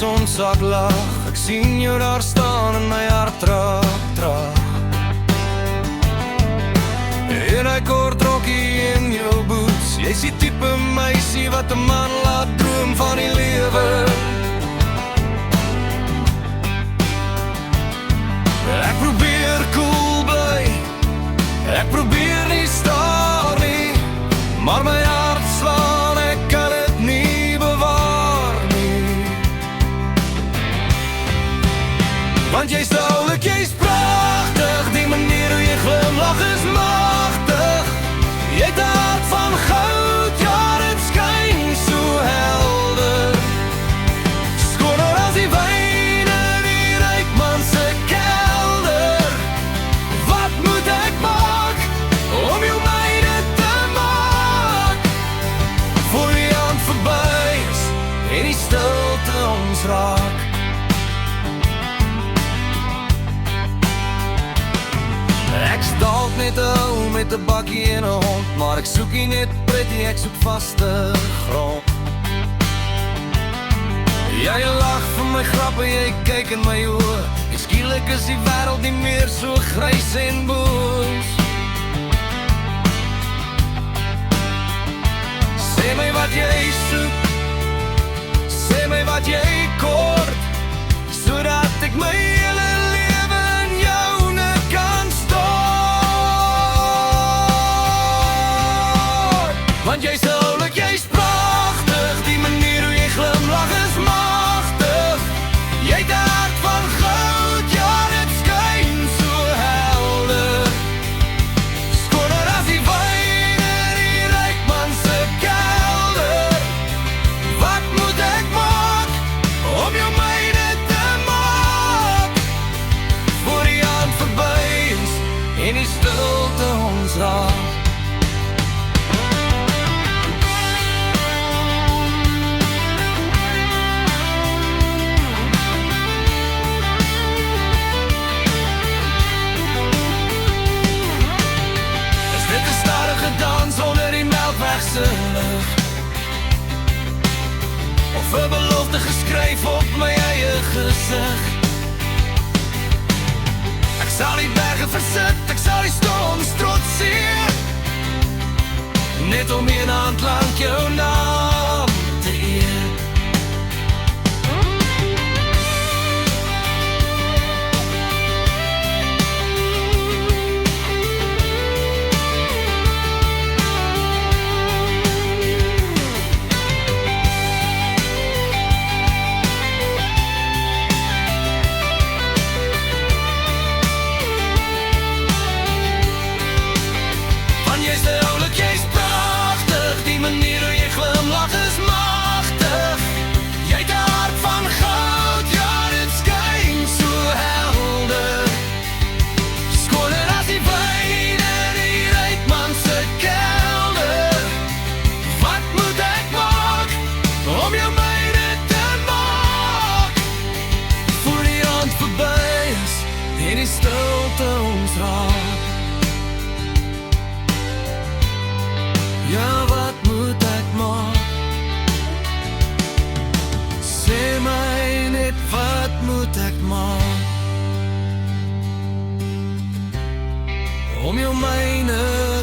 son sak lag. Ek sien jou daar staan en my hart traag. En hy kort rokkie in jou boots. Jy is die type meisie wat 'n man laat droom van die lewe. Ek probeer cool bly, ek probeer nie staar nie, maar my hart slaan, ek kan dit nie bewaar nie. Want jy's oulik, jy's pragtig, die manier hoe jy glimlag is magtig. Jy het 'n hart van goud, ja dit skyn so helder. Skoner as die wyn in die rykman se kelder. Wat moet ek maak om jou myne te maak? Voor die aand verby is en die stilte ons raak. Ek's dalk net 'n ou met 'n bakkie en 'n hond, maar ek soek nie net pretty, ek soek vaste grond. Ja, jy lag vir my grappe, jy kyk in my oë, en skielik is die wêreld nie meer so grys en boos. Sê my wat jy soek, sê my wat jy kort, sodat ek my hele lewe in joune kan stort. Want jy's oulik, jy's pragtig, die manier hoe jy glimlag is magtig. Jy het 'n hart van goud, ja dit skyn so helder. Skoner as die wyn in die rykman se kelder. Wat moet ek maak om jou myne te maak? Voor die aand verby is en die stilte ons raak. Dans onder die Melkwegse lig, of 'n belofte geskryf op my eie gesig. Ek sal die berge versit, ek sal die storms trotseer, net om een aand lank jou naam te eer. Jy's oulik, jy's pragtig, die manier hoe jy glimlag is magtig. Jy het 'n hart van goud, ja dit skyn so helder. Skoner as die wyn in die rykman se kelder. Wat moet ek maak om jou myne te maak? Voor die aand verby is en die stilte ons raak. Ja, wat moet ek maak? Sê my net, wat moet ek maak? Om jou myne